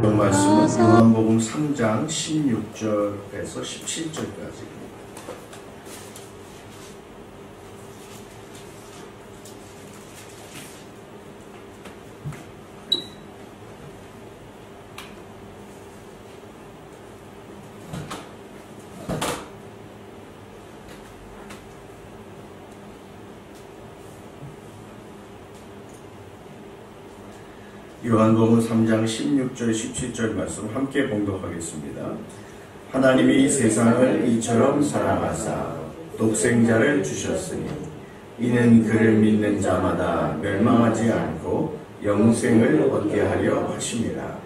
말씀은 요한복음 3장 16절에서 17절까지. 요한복음 3장 16절 17절 말씀 함께 봉독하겠습니다. 하나님이 세상을 이처럼 사랑하사 독생자를 주셨으니 이는 그를 믿는 자마다 멸망하지 않고 영생을 얻게 하려 하심이라.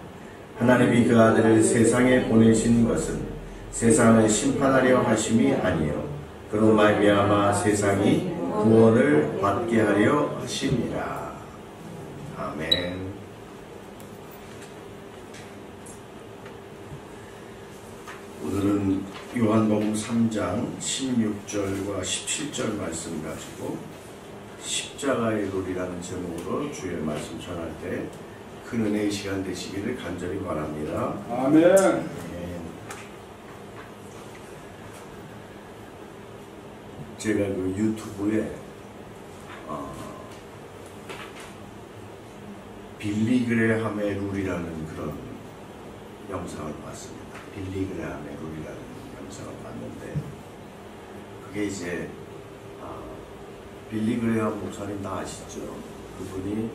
하나님이 그 아들을 세상에 보내신 것은 세상을 심판하려 하심이 아니요 그로 말미암아 세상이 구원을 받게 하려 하심이라. 아멘. 오늘은 요한복음 3장 16절과 17절 말씀 가지고 십자가의 룰이라는 제목으로 주의 말씀 전할 때 큰 은혜의 시간 되시기를 간절히 바랍니다. 아멘. 제가 그 유튜브에 빌리그레함의 룰이라는 그런 영상을 봤습니다. 빌리그레함의 룰이라는 영상을 봤는데 그게 이제 빌리그레함 목사님 다 아시죠? 그분이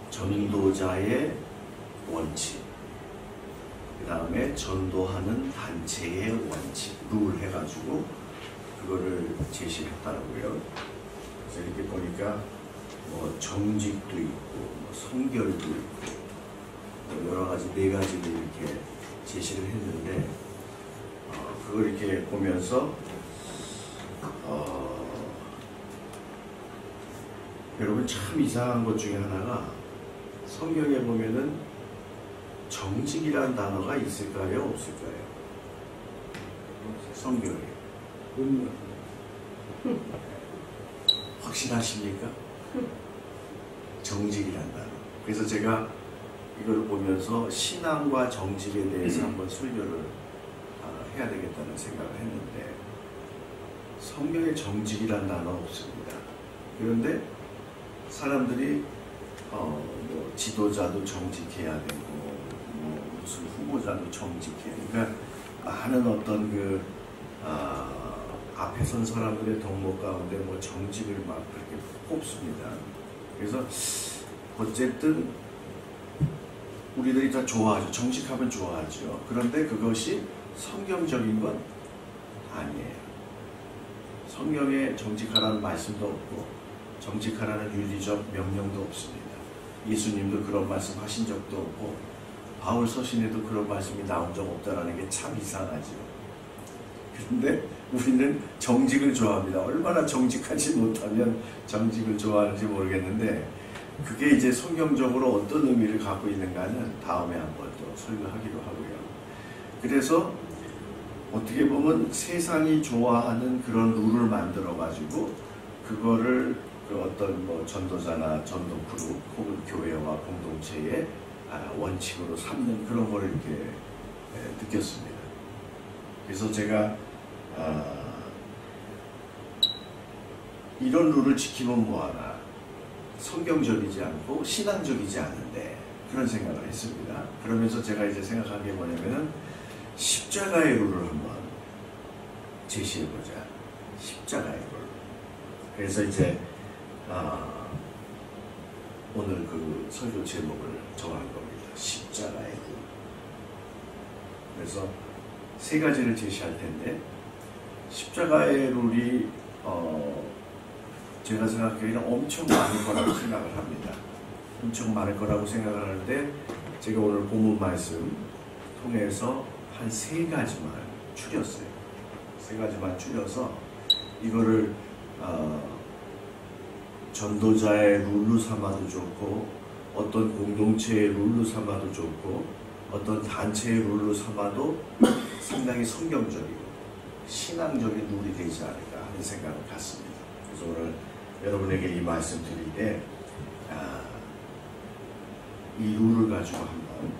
전도자의 원칙, 그 다음에 전도하는 단체의 원칙, 룰 해가지고 그거를 제시했더라고요. 그래서 이렇게 보니까 뭐 정직도 있고 뭐 성결도 있고 여러 가지 네 가지를 이렇게 제시를 했는데 그걸 이렇게 보면서 여러분 참 이상한 것 중에 하나가 성경에 보면은 정직이라는 단어가 있을까요? 없을까요? 성경에 확신하십니까? 정직이라는 단어. 그래서 제가 이걸 보면서 신앙과 정직에 대해서 한번 설교를 해야 되겠다는 생각을 했는데 성경에 정직이란 단어 없습니다. 그런데 사람들이 뭐 지도자도 정직해야 되고 뭐 무슨 후보자도 정직해야 되고 그러니까 많은 어떤 그 앞에 선 사람들의 덕목 가운데 뭐 정직을 막 그렇게 꼽습니다. 그래서 어쨌든 우리들이 다 좋아하죠. 정직하면 좋아하죠. 그런데 그것이 성경적인 건 아니에요. 성경에 정직하라는 말씀도 없고 정직하라는 윤리적 명령도 없습니다. 예수님도 그런 말씀 하신 적도 없고 바울 서신에도 그런 말씀이 나온 적 없다는 게 참 이상하죠. 그런데 우리는 정직을 좋아합니다. 얼마나 정직하지 못하면 정직을 좋아하는지 모르겠는데 그게 이제 성경적으로 어떤 의미를 갖고 있는가는 다음에 한번 또 설교하기로 하고요. 그래서 어떻게 보면 세상이 좋아하는 그런 룰을 만들어 가지고 그거를 그 어떤 뭐 전도자나 전도 그룹 혹은 교회와 공동체의 원칙으로 삼는 그런 걸 이렇게 느꼈습니다. 그래서 제가 이런 룰을 지키면 뭐하나 성경적이지 않고 신앙적이지 않은데 그런 생각을 했습니다. 그러면서 제가 이제 생각한 게 뭐냐면은 십자가의 룰을 한번 제시해보자. 십자가의 룰. 그래서 이제 오늘 그 설교 제목을 정한 겁니다. 십자가의 룰. 그래서 세 가지를 제시할 텐데 십자가의 룰이 제가 생각하기에는 엄청 많을 거라고 생각을 합니다. 엄청 많을 거라고 생각을 하는데 제가 오늘 본문 말씀 통해서 한 세 가지만 추렸어요. 세 가지만 추려서 이거를 전도자의 룰로 삼아도 좋고 어떤 공동체의 룰로 삼아도 좋고 어떤 단체의 룰로 삼아도 상당히 성경적이고 신앙적인 룰이 되지 않을까 하는 생각을 갖습니다. 그래서 오늘 여러분에게 이 말씀 드릴 때 이 룰을 가지고 한번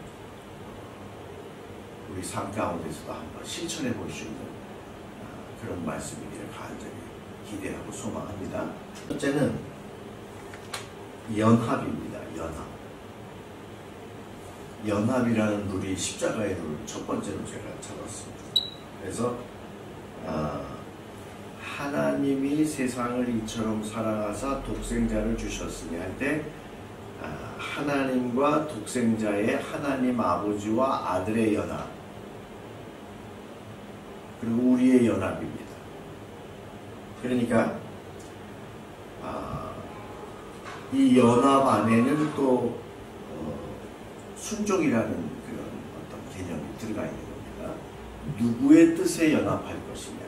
우리 삶 가운데서도 한번 실천해 볼 수 있는 그런 말씀이기를 간절히 기대하고 소망합니다. 첫째는 연합입니다. 연합이라는 룰이 십자가의 룰 첫 번째로 제가 잡았습니다. 그래서 하나님이 세상을 이처럼 사랑하사 독생자를 주셨으니 할 때 하나님과 독생자의 하나님 아버지와 아들의 연합, 그리고 우리의 연합입니다. 그러니까 이 연합 안에는 또 순종이라는 그런 어떤 개념이 들어가 있는 겁니다. 누구의 뜻에 연합할 것이냐,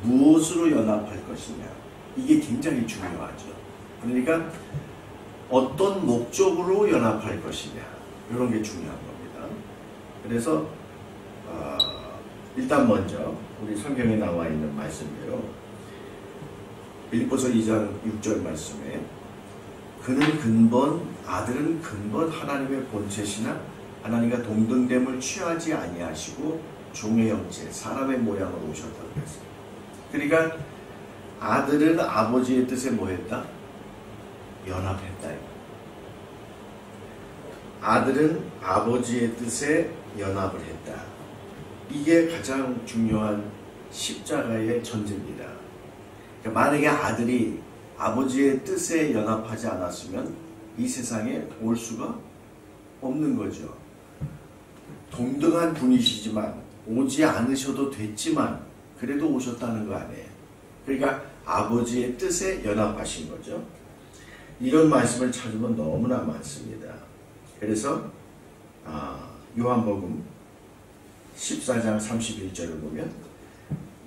무엇으로 연합할 것이냐, 이게 굉장히 중요하죠. 그러니까 어떤 목적으로 연합할 것이냐, 이런 게 중요한 겁니다. 그래서 일단 먼저 우리 성경에 나와 있는 말씀대로 빌립보서 2장 6절 말씀에 아들은 근본 하나님의 본체시나 하나님과 동등됨을 취하지 아니하시고 종의 형체, 사람의 모양으로 오셨다고 했어요. 그러니까 아들은 아버지의 뜻에 뭐했다? 연합했다. 아들은 아버지의 뜻에 연합을 했다. 이게 가장 중요한 십자가의 전제입니다. 그러니까 만약에 아들이 아버지의 뜻에 연합하지 않았으면 이 세상에 올 수가 없는 거죠. 동등한 분이시지만, 오지 않으셔도 됐지만 그래도 오셨다는 거 아니에요. 그러니까 아버지의 뜻에 연합하신 거죠. 이런 말씀을 찾으면 너무나 많습니다. 그래서 요한복음 14장 31절을 보면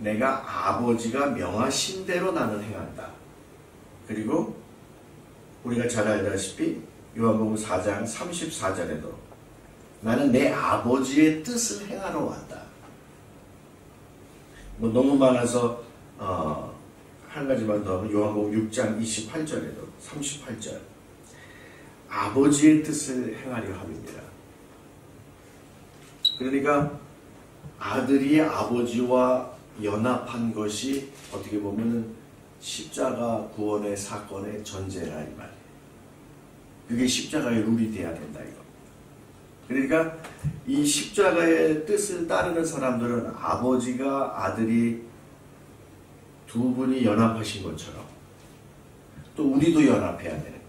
내가 아버지가 명하신 대로 나는 행한다. 그리고 우리가 잘 알다시피 요한복음 4장 34절에도 나는 내 아버지의 뜻을 행하러 왔다. 뭐 너무 많아서 한 가지만 더 하면 요한복음 6장 28절에도 38절 아버지의 뜻을 행하려 함입니다. 그러니까 아들이 아버지와 연합한 것이 어떻게 보면 십자가 구원의 사건의 전제라 이 말이에요. 그게 십자가의 룰이 돼야 된다 이거. 그러니까 이 십자가의 뜻을 따르는 사람들은 아버지가 아들이 두 분이 연합하신 것처럼 또 우리도 연합해야 되는 거예요.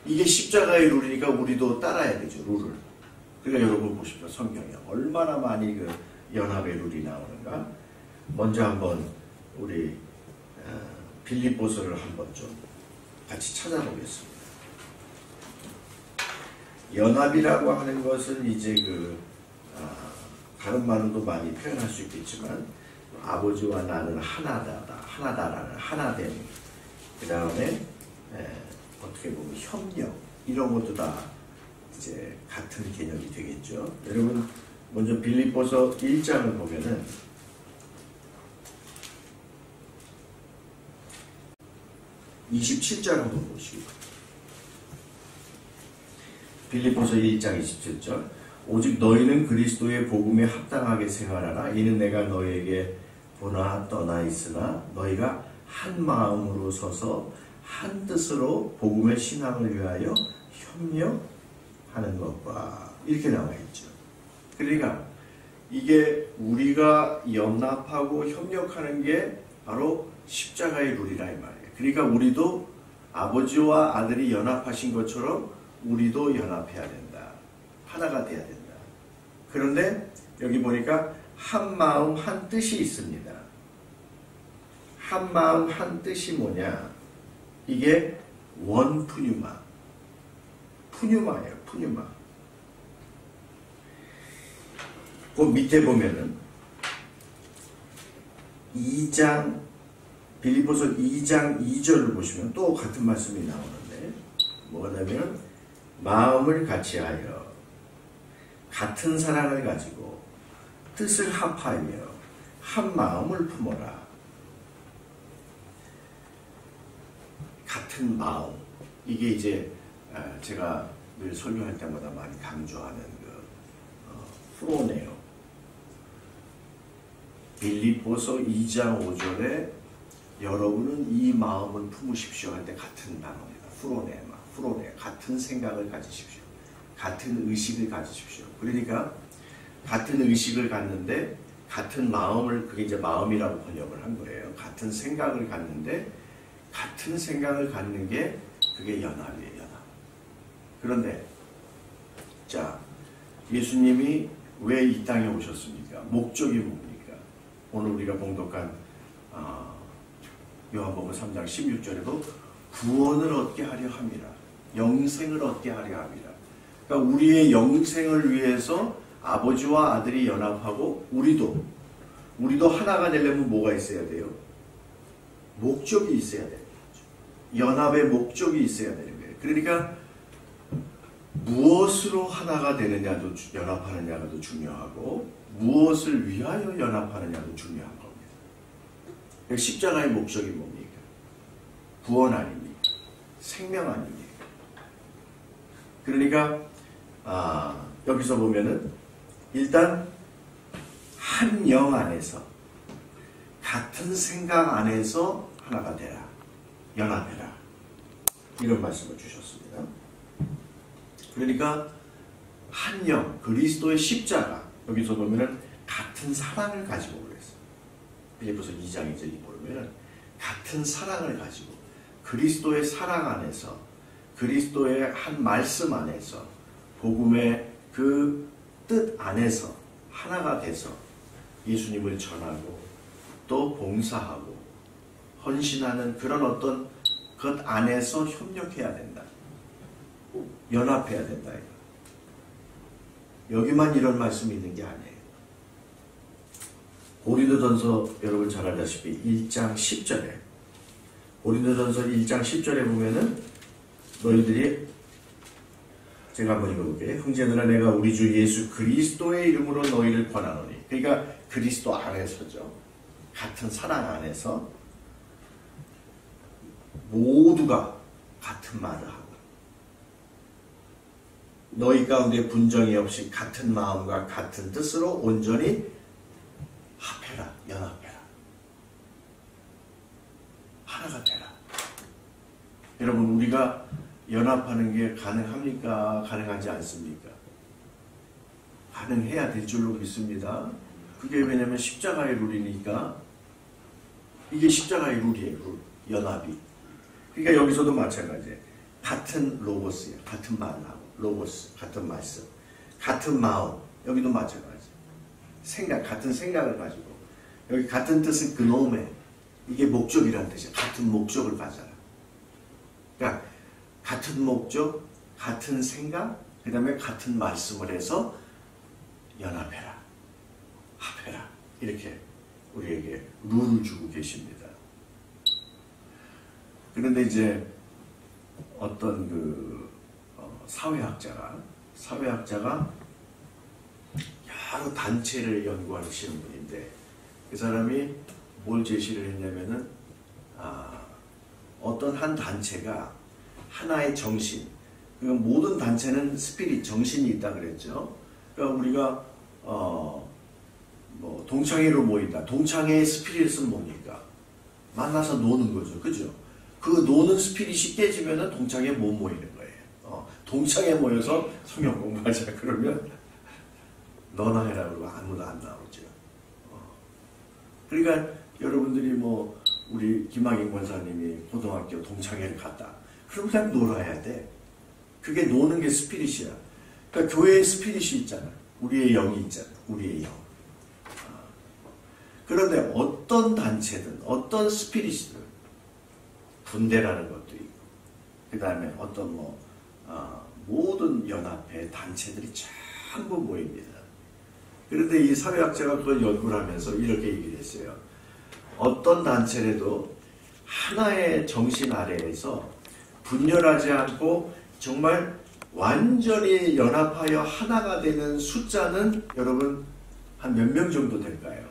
이게 십자가의 룰이니까 우리도 따라야 되죠, 룰을. 그러니까 여러분 보십시오. 성경에 얼마나 많이 그 연합의 룰이 나오는가. 먼저 한번 우리 빌립보서를 한번 좀 같이 찾아보겠습니다. 연합이라고 하는 것은 이제 다른 말로도 많이 표현할 수 있겠지만 아버지와 나는 하나다라는 하나됨, 그 다음에 어떻게 보면 협력, 이런 것도 다 이제 같은 개념이 되겠죠. 여러분 먼저 빌립보서 1장을 보면은 27절 한번 보시고, 빌립보서 1장 27절 오직 너희는 그리스도의 복음에 합당하게 생활하라. 이는 내가 너희에게 보나 떠나 있으나 너희가 한 마음으로 서서 한 뜻으로 복음의 신앙을 위하여 협력하는 것과 이렇게 나와 있죠. 그러니까 이게 우리가 연합하고 협력하는 게 바로 십자가의 룰이라 이 말이에요. 그러니까 우리도 아버지와 아들이 연합하신 것처럼 우리도 연합해야 된다. 하나가 돼야 된다. 그런데 여기 보니까 한 마음 한 뜻이 있습니다. 한 마음 한 뜻이 뭐냐? 이게 원푸뉴마. 푸뉴마예요. 푸뉴마. 그 밑에 보면은 2장 빌립보서 2장 2절을 보시면 또 같은 말씀이 나오는데 뭐냐면 마음을 같이하여 같은 사랑을 가지고 뜻을 합하여 한 마음을 품어라. 같은 마음. 이게 이제 제가 늘 설교할 때마다 많이 강조하는 프로네요. 빌립보서 2장 5절에 여러분은 이 마음을 품으십시오 할 때 같은 단어입니다. 프로네, 같은 생각을 가지십시오. 같은 의식을 가지십시오. 그러니까 같은 의식을 갖는데 같은 마음을, 그게 이제 마음이라고 번역을 한 거예요. 같은 생각을 갖는데 같은 생각을 갖는 게 그게 연합이에요. 연합. 그런데 자, 예수님이 왜 이 땅에 오셨습니까? 목적이 뭡니까? 오늘 우리가 봉독한 요한복음 3장 16절에도 구원을 얻게 하려 함이라, 영생을 얻게 하려 함이라. 그러니까 우리의 영생을 위해서 아버지와 아들이 연합하고 우리도 하나가 되려면 뭐가 있어야 돼요? 목적이 있어야 돼요. 연합의 목적이 있어야 되는 거예요. 그러니까 무엇으로 하나가 되느냐도, 연합하느냐도 중요하고 무엇을 위하여 연합하느냐도 중요한 겁니다. 십자가의 목적이 뭡니까? 구원 아닙니까? 생명 아닙니까? 그러니까 여기서 보면은 일단 한 영 안에서, 같은 생각 안에서 하나가 되라, 연합해라, 이런 말씀을 주셨습니다. 그러니까 한 영, 그리스도의 십자가, 여기서 보면은 같은 사랑을 가지고 그랬어요. 빌립보서 2장 2절이 보면은 같은 사랑을 가지고 그리스도의 사랑 안에서, 그리스도의 한 말씀 안에서, 복음의 그 뜻 안에서 하나가 돼서 예수님을 전하고 또 봉사하고 헌신하는 그런 어떤 것 안에서 협력해야 된다. 연합해야 된다. 여기만 이런 말씀이 있는 게 아니에요. 고린도전서 여러분 잘 알다시피 1장 10절에, 고린도전서 1장 10절에 보면은 너희들이, 제가 한번 읽어볼게요. 형제들아, 내가 우리 주 예수 그리스도의 이름으로 너희를 권하노니. 그러니까 그리스도 안에서죠. 같은 사랑 안에서 모두가 같은 말을 하고, 너희 가운데 분정이 없이 같은 마음과 같은 뜻으로 온전히 합해라, 연합해라, 하나가 되라. 여러분, 우리가 연합하는 게 가능합니까? 가능하지 않습니까? 가능해야 될 줄로 믿습니다. 그게 왜냐면 십자가의 룰이니까. 이게 십자가의 룰이에요. 룰. 연합이. 그러니까 여기서도 마찬가지예요. 같은 로고스예요. 같은 말하고, 로고스, 같은 말씀, 같은 마음. 여기도 마찬가지. 생각, 같은 생각을 가지고. 여기 같은 뜻은 그노메. 이게 목적이라는 뜻이에요. 같은 목적을 가져라. 그러니까 같은 목적, 같은 생각, 그 다음에 같은 말씀을 해서 연합해라, 합해라, 이렇게 우리에게 룰을 주고 계십니다. 그런데 이제 어떤 사회학자가 여러 단체를 연구하시는 분인데, 그 사람이 뭘 제시를 했냐면은 어떤 한 단체가 하나의 정신, 그러니까 모든 단체는 스피릿, 정신이 있다 그랬죠. 그러니까 우리가 동창회로 모인다. 동창회의 스피릿은 뭡니까? 만나서 노는 거죠, 그죠? 그 노는 스피릿이 깨지면은 동창회에 못 모이는 거예요. 동창회에 모여서 성경 공부하자 그러면 너나 해라 그러고 아무도 안 나오죠. 그러니까 여러분들이 우리 김학인 권사님이 고등학교 동창회를 갔다. 그럼 그냥 놀아야 돼. 그게 노는 게 스피릿이야. 그러니까 교회의 스피릿이 있잖아. 우리의 영이 있잖아. 우리의 영. 그런데 어떤 단체든, 어떤 스피릿이든, 분대라는 것도 있고, 그 다음에 어떤 모든 연합회 단체들이 전부 모입니다. 그런데 이 사회학자가 그걸 연구를 하면서 이렇게 얘기를 했어요. 어떤 단체라도 하나의 정신 아래에서 분열하지 않고 정말 완전히 연합하여 하나가 되는 숫자는 여러분 한 몇 명 정도 될까요?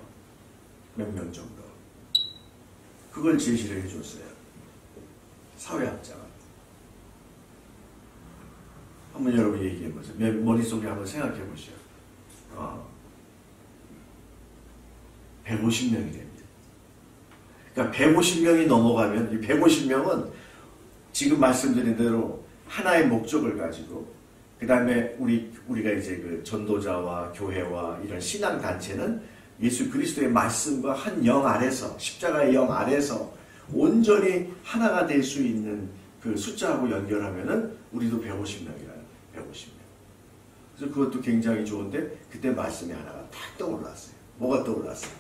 몇 명 정도. 그걸 제시를 해줬어요. 사회학자가. 한번 여러분 얘기해 보세요. 머릿속에 한번 생각해 보시죠. 150명이 됩니다. 그러니까 150명이 넘어가면 이 150명은 지금 말씀드린 대로 하나의 목적을 가지고 그 다음에 우리가 이제 그 전도자와 교회와 이런 신앙 단체는 예수 그리스도의 말씀과 한 영 아래서 십자가의 영 아래서 온전히 하나가 될 수 있는 그 숫자하고 연결하면은 우리도 150명이라는 150명. 그래서 그것도 굉장히 좋은데 그때 말씀이 하나가 탁 떠올랐어요. 뭐가 떠올랐어요?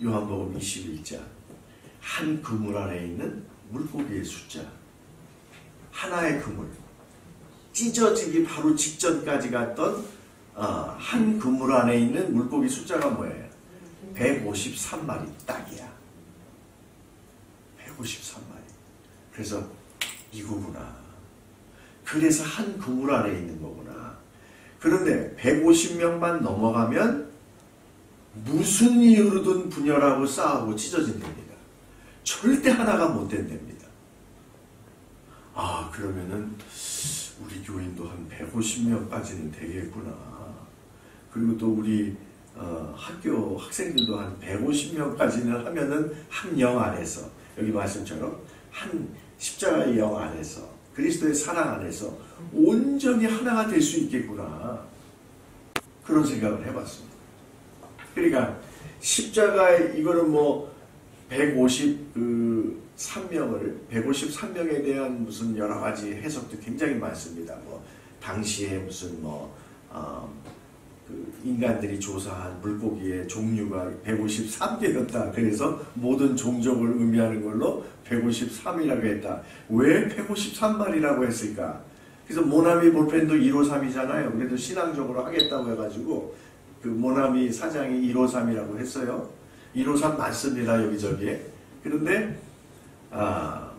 요한복음 21장 한 그물 안에 있는 물고기의 숫자. 하나의 그물. 찢어지기 바로 직전까지 갔던 한 그물 안에 있는 물고기 숫자가 뭐예요? 153마리 딱이야. 153마리. 그래서 이거구나. 그래서 한 그물 안에 있는 거구나. 그런데 150명만 넘어가면 무슨 이유로든 분열하고 싸우고 찢어진답니다. 절대 하나가 못 된답니다. 그러면은 우리 교인도 한 150명까지는 되겠구나. 그리고 또 우리 학교 학생들도 한 150명까지는 하면은 한 영 안에서 여기 말씀처럼 한 십자가의 영 안에서 그리스도의 사랑 안에서 온전히 하나가 될 수 있겠구나. 그런 생각을 해봤습니다. 그러니까 십자가의 이거는 뭐 153명에 대한 무슨 여러 가지 해석도 굉장히 많습니다. 뭐 당시에 무슨 그 인간들이 조사한 물고기의 종류가 153개였다. 그래서 모든 종족을 의미하는 걸로 153이라고 했다. 왜 153마리라고 했을까? 그래서 모나미 볼펜도 153이잖아요. 그래도 신앙적으로 하겠다고 해가지고 그 모나미 사장이 153이라고 했어요. 153 맞습니다. 여기저기에. 그런데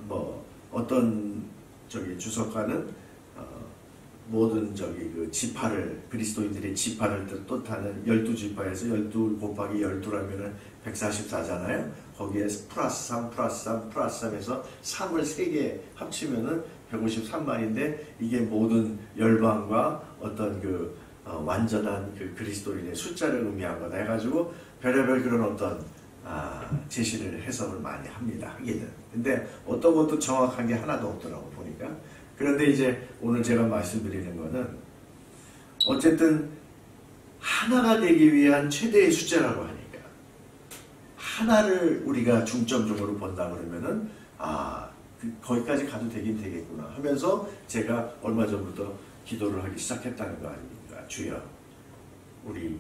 뭐 어떤 주석가는 모든 그 지파를 그리스도인들의 지파를 뜻하는 12지파에서 12 곱하기 12라면 144잖아요. 거기에 플러스 3 플러스 3 플러스 3에서 3을 3개 합치면은 153마리인데 이게 모든 열방과 어떤 그 완전한 그 그리스도인의 숫자를 의미한 거다 해가지고 별의별 그런 어떤 제시를 해석을 많이 합니다. 하기는. 근데 어떤 것도 정확한 게 하나도 없더라고 보니까. 그런데 이제 오늘 제가 말씀드리는 거는 어쨌든 하나가 되기 위한 최대의 숫자라고 하니까 하나를 우리가 중점적으로 본다 그러면은 거기까지 가도 되긴 되겠구나 하면서 제가 얼마 전부터 기도를 하기 시작했다는 거 아닙니까? 주여 우리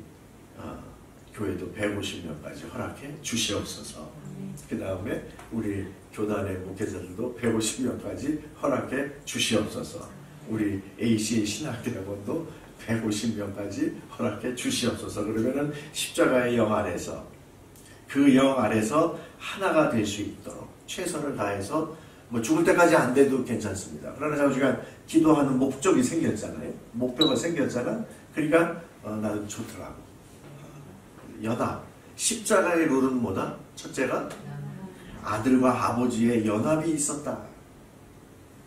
교회도 150명까지 허락해 주시옵소서. 그 다음에 우리 교단의 목회자들도 150명까지 허락해 주시옵소서. 우리 ACA 신학대학원도 150명까지 허락해 주시옵소서. 그러면은 십자가의 영 아래서 그 영 아래서 하나가 될 수 있도록 최선을 다해서 뭐 죽을 때까지 안 돼도 괜찮습니다. 그러나 잠시간 기도하는 목적이 생겼잖아요. 목표가 생겼잖아. 그러니까 나는 좋더라고. 연합. 십자가의 룰은 뭐다? 첫째가 아들과 아버지의 연합이 있었다.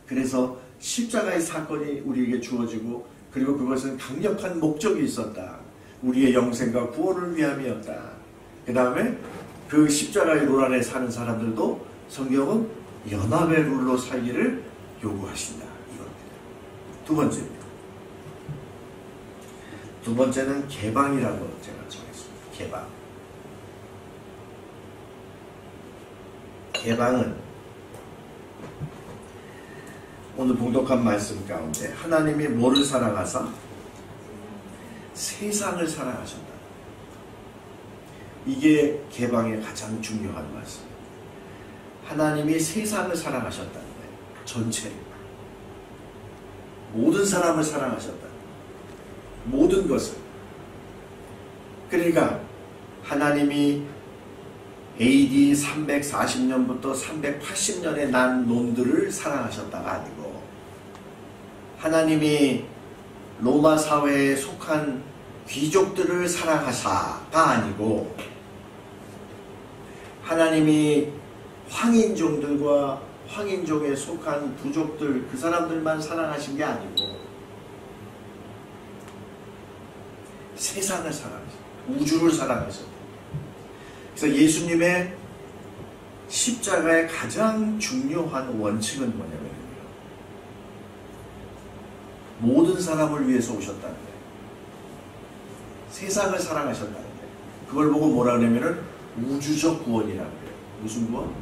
그래서 십자가의 사건이 우리에게 주어지고 그리고 그것은 강력한 목적이 있었다. 우리의 영생과 구원을 위함이었다. 그 다음에 그 십자가의 룰 안에 사는 사람들도 성경은 연합의 룰로 살기를 요구하신다. 이겁니다. 두 번째입니다. 두 번째는 개방이라고 제가 정했습니다. 개방. 개방은 오늘 봉독한 말씀 가운데 하나님이 뭐를 사랑하사? 세상을 사랑하셨다. 이게 개방의 가장 중요한 말씀. 하나님이 세상을 사랑하셨다는 거예요. 전체를. 모든 사람을 사랑하셨다. 모든 것을. 그러니까 하나님이 AD 340년부터 380년에 난 놈들을 사랑하셨다가 아니고 하나님이 로마 사회에 속한 귀족들을 사랑하사가 아니고 하나님이 황인종들과 황인종에 속한 부족들 그 사람들만 사랑하신 게 아니고 세상을 사랑하셨다. 우주를 사랑하셨다. 그래서 예수님의 십자가의 가장 중요한 원칙은 뭐냐면요, 모든 사람을 위해서 오셨다는 거예요. 세상을 사랑하셨다는 거예요. 그걸 보고 뭐라 그러냐면은 우주적 구원이라고 해요. 무슨 구원?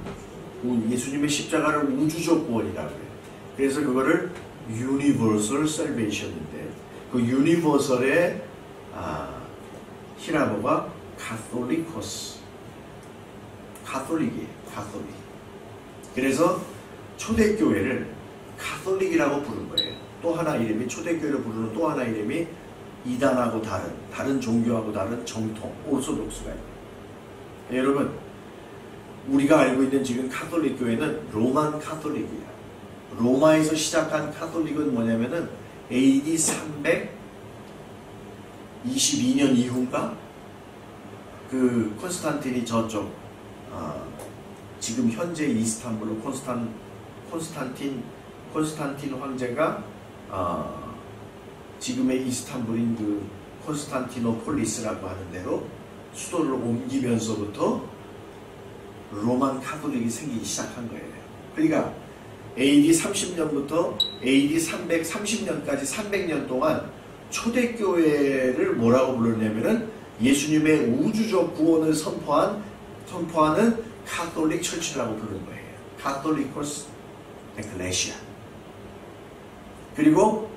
예수님의 십자가를 우주적 구원이라고 해요. 그래서 그거를 Universal Salvation인데, 그 유니버설의 히라보가 카톨리코스, 카톨릭이에요. 카톨릭. 그래서 초대교회를 카톨릭이라고 부른 거예요. 또 하나 이름이, 초대교회를 부르는 또 하나 이름이 이단하고 다른 종교하고 다른 정통, 오르소독스가 있어요. 여러분, 우리가 알고 있는 지금 카톨릭 교회는 로만 카톨릭이야. 로마에서 시작한 카톨릭은 뭐냐면은 AD 322년 이후인가? 그 콘스탄틴이 저쪽 지금 현재 이스탄불로 콘스탄틴 황제가 지금의 이스탄불인 그 콘스탄티노폴리스라고 하는 데로 수도를 옮기면서부터 로만 카톨릭이 생기기 시작한 거예요. 그러니까 AD 30년부터 AD 330년까지 300년 동안 초대교회를 뭐라고 불렀냐면은 예수님의 우주적 구원을 선포하는 카톨릭 철치라고 부르는 거예요. 카톨리코스 에클레시아. 그리고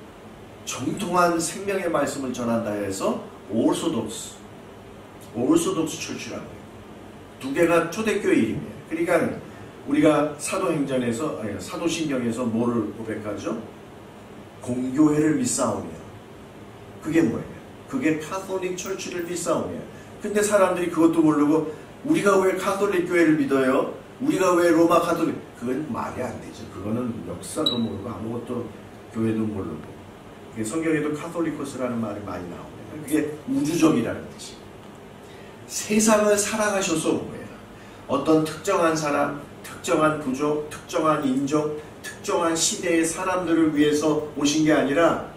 정통한 생명의 말씀을 전한다 해서 오르소독스 철치라고 해요. 두 개가 초대교회 이름이에요. 그러니까 우리가 사도신경에서 뭐를 고백하죠? 공교회를 믿사오며. 그게 뭐예요? 그게 카톨릭 철치를 믿사오며. 근데 사람들이 그것도 모르고 우리가 왜 카톨릭 교회를 믿어요? 우리가 왜 로마 카톨릭? 그건 말이 안 되죠. 그거는 역사도 모르고 아무것도 교회도 모르고. 성경에도 카톨리코스라는 말이 많이 나옵니다. 그게 우주적이라는 뜻이에요. 세상을 사랑하셔서 온 거예요. 어떤 특정한 사람, 특정한 부족, 특정한 인종, 특정한 시대의 사람들을 위해서 오신 게 아니라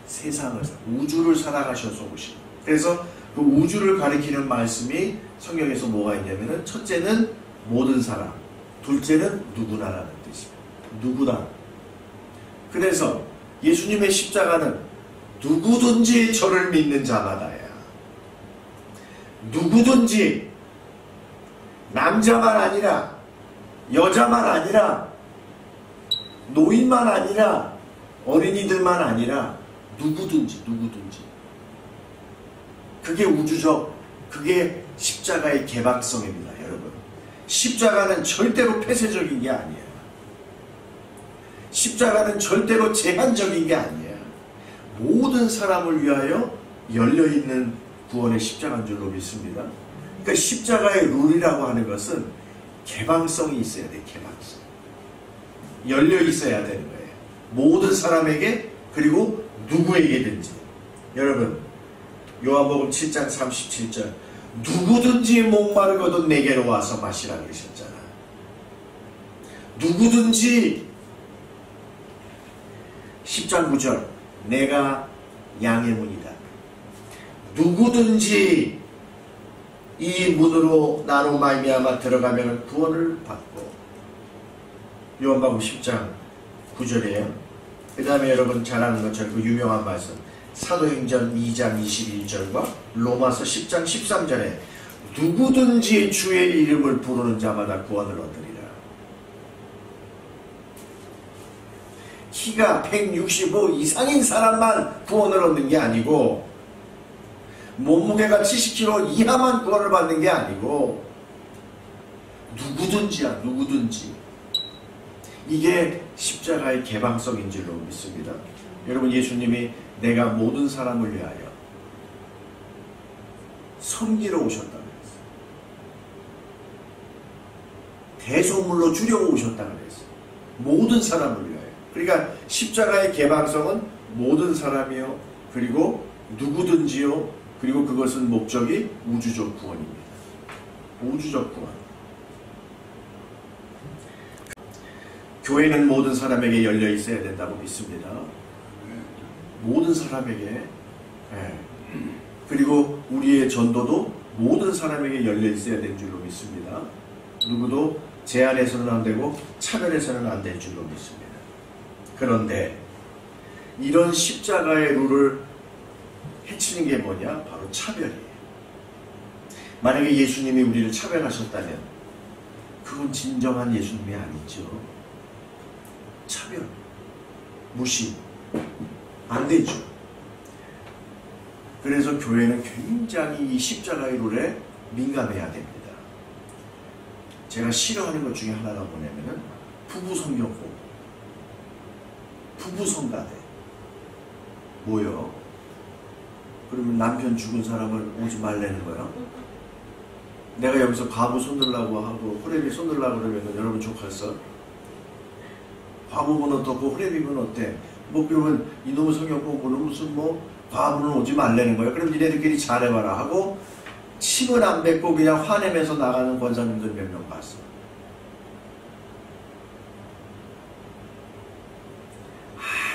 세상을, 우주를 사랑하셔서 오신 거예요. 그래서 그 우주를 가리키는 말씀이 성경에서 뭐가 있냐면은, 첫째는 모든 사람, 둘째는 누구나라는 뜻입니다. 누구나. 그래서 예수님의 십자가는 누구든지 저를 믿는 자마다야. 누구든지, 남자만 아니라, 여자만 아니라, 노인만 아니라, 어린이들만 아니라, 누구든지. 그게 우주적, 그게 십자가의 개방성입니다, 여러분. 십자가는 절대로 폐쇄적인 게 아니에요. 십자가는 절대로 제한적인 게 아니에요. 모든 사람을 위하여 열려있는 구원의 십자가인 줄로 믿습니다. 그러니까 십자가의 룰이라고 하는 것은 개방성이 있어야 돼. 개방성. 열려 있어야 되는 거예요. 모든 사람에게, 그리고 누구에게든지. 여러분, 요한복음 7장 37절, 누구든지 목마르거든 내게로 와서 마시라 그러셨잖아. 누구든지. 10장 9절, 내가 양의 문이다. 누구든지 이 문으로 나로 말미암아 들어가면 구원을 받고. 요한복음 10장 9절이에요. 그 다음에 여러분 잘 아는 것처럼 그 유명한 말씀, 사도행전 2장 21절과 로마서 10장 13절에 누구든지 주의 이름을 부르는 자마다 구원을 얻으리라. 키가 165 이상인 사람만 구원을 얻는 게 아니고, 몸무게가 70kg 이하만 구원을 받는 게 아니고, 누구든지야. 누구든지. 이게 십자가의 개방성인 줄로 믿습니다. 여러분, 예수님이 내가 모든 사람을 위하여 섬기러 오셨다고 했어요. 대속물로 주려고 오셨다고 했어요. 모든 사람을 위하여. 그러니까 십자가의 개방성은 모든 사람이요, 그리고 누구든지요, 그리고 그것은 목적이 우주적 구원입니다. 우주적 구원. 교회는 모든 사람에게 열려 있어야 된다고 믿습니다. 모든 사람에게. 그리고 우리의 전도도 모든 사람에게 열려 있어야 되는 줄로 믿습니다. 누구도 제한해서는 안 되고 차별해서는 안 될 줄로 믿습니다. 그런데 이런 십자가의 룰을 해치는 게 뭐냐? 바로 차별이에요. 만약에 예수님이 우리를 차별하셨다면 그건 진정한 예수님이 아니죠. 차별, 무시 안 되죠. 그래서 교회는 굉장히 이 십자가의 룰에 민감해야 됩니다. 제가 싫어하는 것 중에 하나가 뭐냐면은 부부 성경고, 부부 성가대 뭐요? 그러면 남편 죽은 사람을 오지 말라는 거야? 내가 여기서 과부 손들라고 하고 호레비 손들라고 그러면 여러분 좋겠어? 과부분 어떻고 호레비분 어때? 뭐 그러면 이놈의 성경 공부는 무슨 뭐 과부는 오지 말라는 거야? 그럼 니네들끼리 잘해봐라 하고 침을 안 뱉고 그냥 화내면서 나가는 권사님들 몇 명 봤어.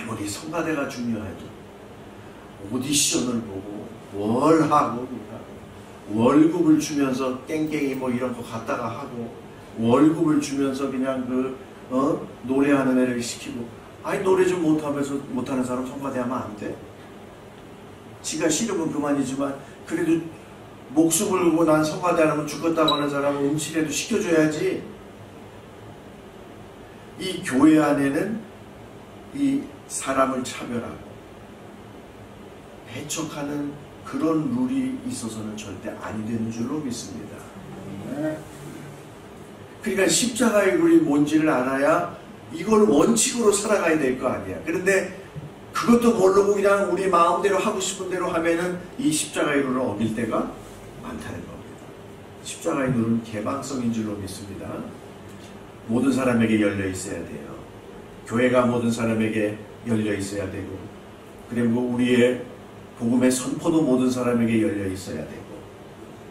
아무리 성가대가 중요해도 오디션을 보고 뭘 하고 월급을 주면서 깽깽이 뭐 이런 거 갖다가 하고 월급을 주면서 그냥 노래하는 애를 시키고 아니 노래 좀 못하는 사람 성가대하면 안 돼? 지가 싫으면 그만이지만 그래도 목숨을 걸고 난 성가대 하면 죽겠다고 하는 사람은 음치라도 시켜줘야지. 이 교회 안에는 이 사람을 차별하고 배척하는 그런 룰이 있어서는 절대 아니 되는 줄로 믿습니다. 그러니까 십자가의 룰이 뭔지를 알아야 이걸 원칙으로 살아가야 될 거 아니야. 그런데 그것도 모르고 그냥 우리 마음대로 하고 싶은 대로 하면은 이 십자가의 룰을 어길 때가 많다는 겁니다. 십자가의 룰은 개방성인 줄로 믿습니다. 모든 사람에게 열려 있어야 돼요. 교회가 모든 사람에게 열려 있어야 되고, 그리고 우리의 복음의 선포도 모든 사람에게 열려 있어야 되고,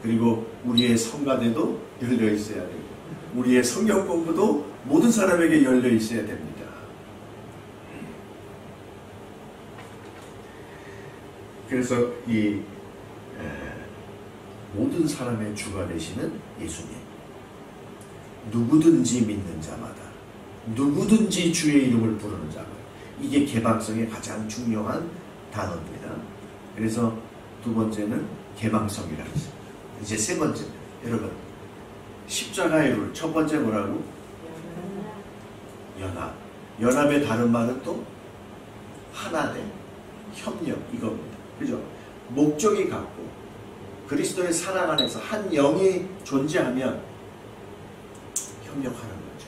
그리고 우리의 성가대도 열려 있어야 되고, 우리의 성경 공부도 모든 사람에게 열려 있어야 됩니다. 그래서 이 모든 사람의 주가 되시는 예수님, 누구든지 믿는 자마다, 누구든지 주의 이름을 부르는 자마다, 이게 개방성의 가장 중요한 단어입니다. 그래서 두 번째는 개방성이라고 했습니다. 이제 세 번째, 여러분 십자가의 룰, 첫 번째 뭐라고? 연합. 연합의 다른 말은 또 하나됨, 협력, 이겁니다. 그죠? 목적이 같고 그리스도의 사랑 안에서 한 영이 존재하면 협력하는 거죠.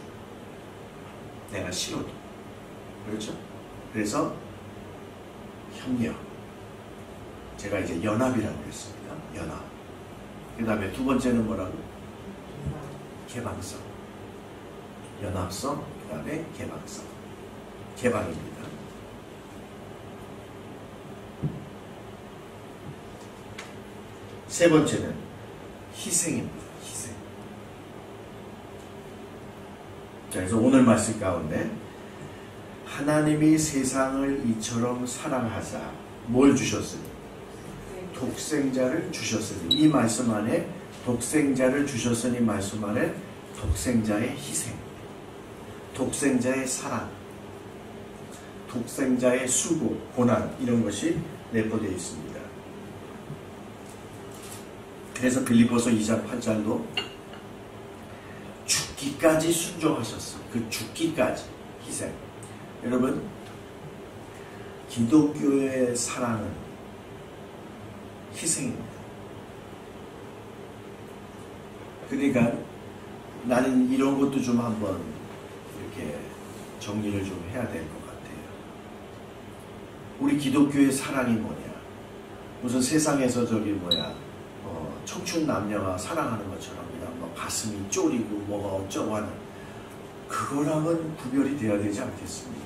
내가 싫어도. 그렇죠? 그래서 협력. 제가 이제 연합이라고 했습니다. 연합. 그 다음에 두 번째는 뭐라고? 개방성. 연합성, 그 다음에 개방성. 개방입니다. 세 번째는 희생입니다. 희생. 자, 그래서 오늘 말씀 가운데 하나님이 세상을 이처럼 사랑하사 뭘 주셨으니? 독생자를 주셨으니. 이 말씀 안에 독생자를 주셨으니 말씀 안에 독생자의 희생, 독생자의 사랑, 독생자의 수고, 고난, 이런 것이 내포되어 있습니다. 그래서 빌립보서 2장 8절도 죽기까지 순종하셨어. 그 죽기까지 희생. 여러분, 기독교의 사랑은 희생입니다. 그러니까 나는 이런 것도 좀 한번 이렇게 정리를 좀 해야 될 것 같아요. 우리 기독교의 사랑이 뭐냐? 무슨 세상에서 청춘 남녀가 사랑하는 것처럼 그냥 뭐 가슴이 쫄이고 뭐가 어쩌고 하는 그거랑은 구별이 돼야 되지 않겠습니까?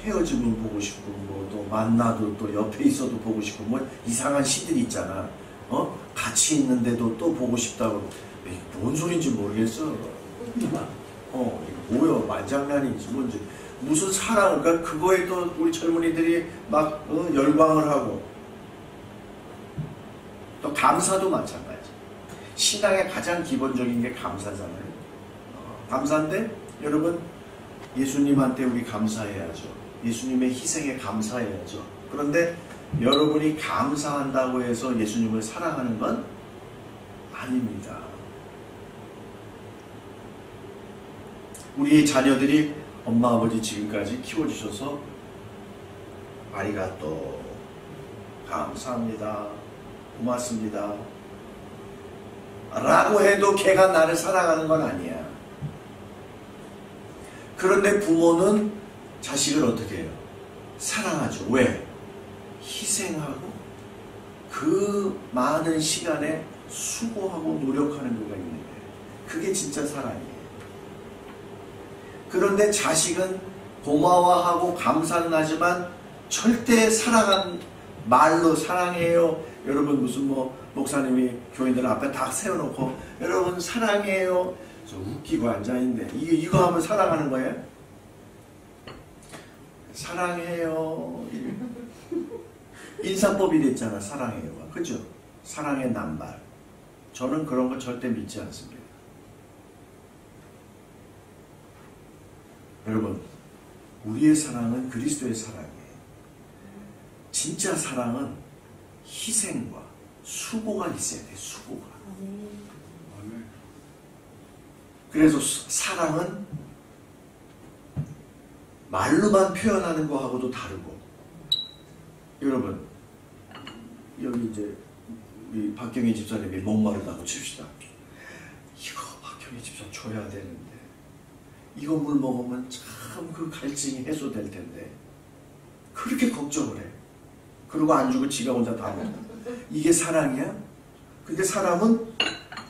헤어지면 보고 싶고 뭐 또 만나도 또 옆에 있어도 보고 싶고 뭐 이상한 시들 있잖아. 같이 있는데도 또 보고 싶다고. 뭔 소린지 모르겠어. 이거 뭐야, 말장난인지 뭔지. 무슨 사랑, 그러니까 그거에 또 우리 젊은이들이 막 열광을 하고 또 감사도 마찬가지. 신앙의 가장 기본적인 게 감사잖아요. 감사인데 여러분 예수님한테 우리 감사해야죠. 예수님의 희생에 감사해야죠. 그런데 여러분이 감사한다고 해서 예수님을 사랑하는 건 아닙니다. 우리 자녀들이 엄마 아버지 지금까지 키워주셔서 아리가또, 감사합니다, 고맙습니다 라고 해도 걔가 나를 사랑하는 건 아니야. 그런데 부모는 자식을 어떻게 해요? 사랑하죠. 왜? 희생하고 그 많은 시간에 수고하고 노력하는 거가 있는데 그게 진짜 사랑이에요. 그런데 자식은 고마워하고 감사는 하지만 절대 사랑한 말로 사랑해요. 여러분 무슨 목사님이 교인들 앞에 다 세워놓고 여러분 사랑해요. 저 웃기고 앉아있는데 이거 하면 사랑하는 거예요? 사랑해요. 인사법이 됐잖아. 사랑해요가. 그죠? 사랑의 낱말. 저는 그런 거 절대 믿지 않습니다. 여러분 우리의 사랑은 그리스도의 사랑이에요. 진짜 사랑은 희생과 수고가 있어야 돼. 수고가. 그래서 사랑은 말로만 표현하는 거하고도 다르고. 여러분 여기 이제 우리 박경희 집사님이 목마르다고 칩시다. 이거 박경희 집사 줘야 되는데 이거 물 먹으면 참 그 갈증이 해소될 텐데 그렇게 걱정을 해. 그리고 안 주고 지가 혼자 다 먹어. 이게 사랑이야? 근데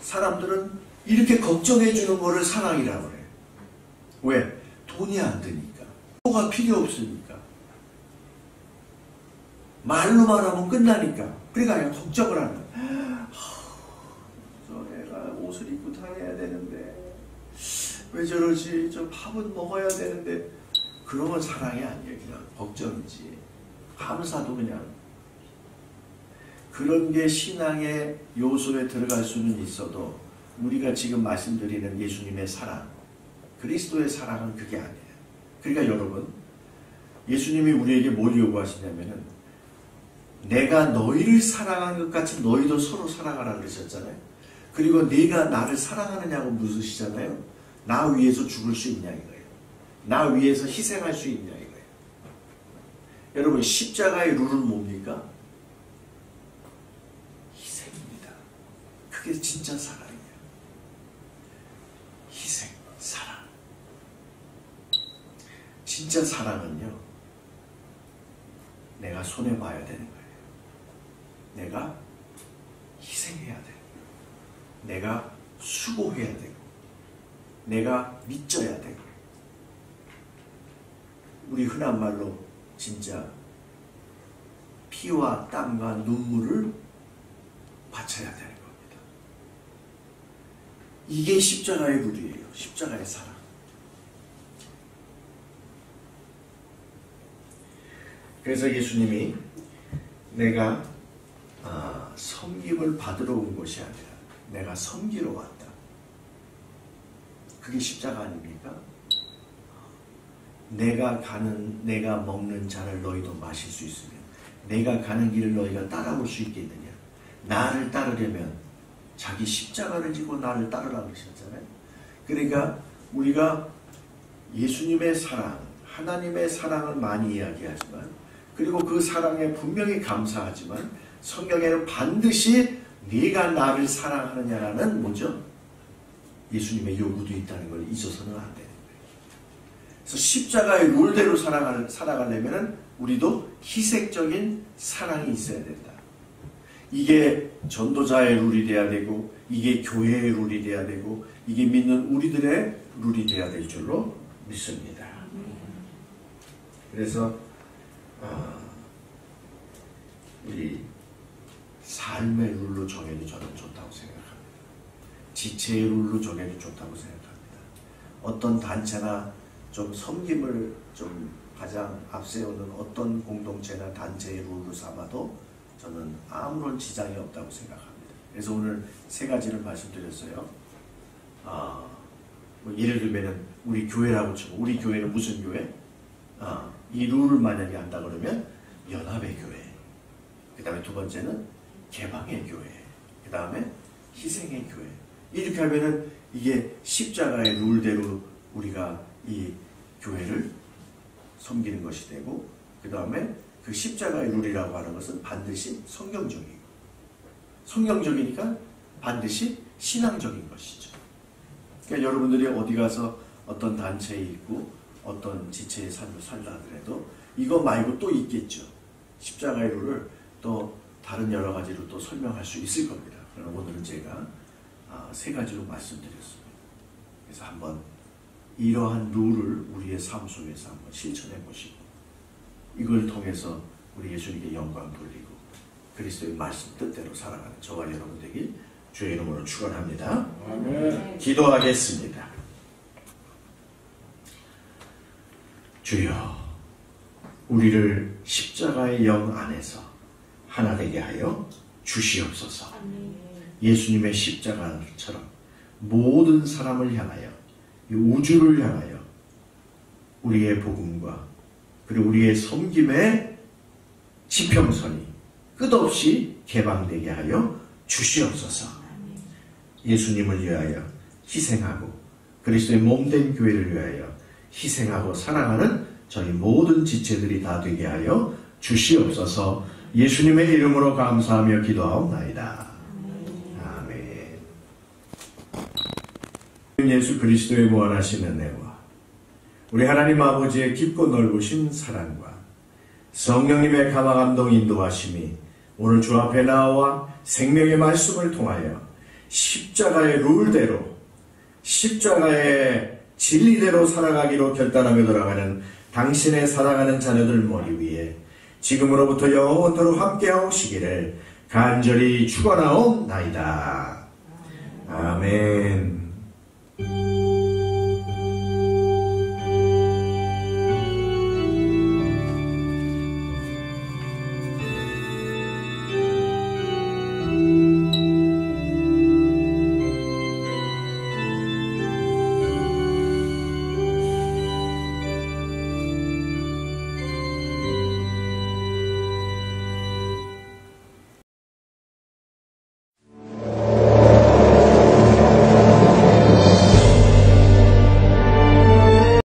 사람들은 이렇게 걱정해 주는 거를 사랑이라고 그래. 왜? 돈이 안 드니까. 뭐가 필요 없으니까. 말로만 하면 끝나니까. 그러니까 그냥 걱정을 하는 거야. 저 애가 옷을 입고 다녀야 되는데 왜 저러지? 저 밥은 먹어야 되는데. 그런 건 사랑이 아니에요. 그냥 걱정이지. 감사도 그냥. 그런 게 신앙의 요소에 들어갈 수는 있어도 우리가 지금 말씀드리는 예수님의 사랑, 그리스도의 사랑은 그게 아니에요. 그러니까 여러분 예수님이 우리에게 뭘 요구하시냐면은 내가 너희를 사랑한 것 같이 너희도 서로 사랑하라 그러셨잖아요. 그리고 네가 나를 사랑하느냐고 물으시잖아요. 나 위해서 죽을 수 있냐 이거예요. 나 위해서 희생할 수 있냐 이거예요. 여러분 십자가의 룰은 뭡니까? 희생입니다. 그게 진짜 사랑이에요. 희생, 사랑. 진짜 사랑은요, 내가 손해봐야 되는 거예요. 내가 희생해야 되고, 내가 수고해야 되고, 내가 믿져야 되고. 우리 흔한 말로 진짜 피와 땀과 눈물을 바쳐야 되는 겁니다. 이게 십자가의 룰이에요. 십자가의 사랑. 그래서 예수님이 내가 섬김을 받으러 온 것이 아니라 내가 섬기러 왔다. 그게 십자가 아닙니까? 내가 먹는 잔을 너희도 마실 수 있으면 내가 가는 길을 너희가 따라올 수 있겠느냐. 나를 따르려면 자기 십자가를 지고 나를 따르라고 하셨잖아요. 그러니까 우리가 예수님의 사랑, 하나님의 사랑을 많이 이야기하지만, 그리고 그 사랑에 분명히 감사하지만 성경에는 반드시 네가 나를 사랑하느냐라는 뭐죠? 예수님의 요구도 있다는 걸 잊어서는 안 되는 거예요. 그래서 십자가의 룰대로 살아가려면 우리도 희생적인 사랑이 있어야 된다. 이게 전도자의 룰이 돼야 되고, 이게 교회의 룰이 돼야 되고, 이게 믿는 우리들의 룰이 돼야 될 줄로 믿습니다. 그래서 우리 삶의 룰로 정해도 저는 좋다고 생각합니다. 지체의 룰로 정해도 좋다고 생각합니다. 어떤 단체나 좀 섬김을 좀 가장 앞세우는 어떤 공동체나 단체의 룰로 삼아도 저는 아무런 지장이 없다고 생각합니다. 그래서 오늘 세 가지를 말씀드렸어요. 뭐 예를 들면은 우리 교회라고 치고, 우리 교회는 무슨 교회? 이 룰을 만약에 한다 그러면 연합의 교회. 그 다음에 두 번째는 개방의 교회. 그 다음에 희생의 교회. 이렇게 하면은 이게 십자가의 룰대로 우리가 이 교회를 섬기는 것이 되고, 그 다음에 그 십자가의 룰이라고 하는 것은 반드시 성경적이고, 성경적이니까 반드시 신앙적인 것이죠. 그러니까 여러분들이 어디 가서 어떤 단체에 있고 어떤 지체의 삶을 살다 하더라도 이거 말고 또 있겠죠. 십자가의 룰을 또 다른 여러 가지로 또 설명할 수 있을 겁니다. 그러나 오늘은 제가 세 가지로 말씀드렸습니다. 그래서 한번 이러한 룰을 우리의 삶 속에서 한번 실천해 보시고, 이걸 통해서 우리 예수님께 영광 돌리고 그리스도의 말씀 뜻대로 살아가는 저와 여러분 되길 주의 이름으로 축원합니다. 아멘. 기도하겠습니다. 주여, 우리를 십자가의 영 안에서 하나 되게 하여 주시옵소서. 예수님의 십자가처럼 모든 사람을 향하여, 이 우주를 향하여 우리의 복음과 그리고 우리의 섬김의 지평선이 끝없이 개방되게 하여 주시옵소서. 예수님을 위하여 희생하고 그리스도의 몸된 교회를 위하여 희생하고 사랑하는 저희 모든 지체들이 다 되게 하여 주시옵소서. 예수님의 이름으로 감사하며 기도하옵나이다. 아멘. 예수 그리스도의 무한하신 은혜와 우리 하나님 아버지의 깊고 넓으신 사랑과 성령님의 감화감동 인도하심이 오늘 주 앞에 나와 생명의 말씀을 통하여 십자가의 룰대로, 십자가의 진리대로 살아가기로 결단하며 돌아가는 당신의 사랑하는 자녀들 머리 위에 지금으로부터 영원토록 함께하시기를 간절히 축원하옵나이다. 아멘.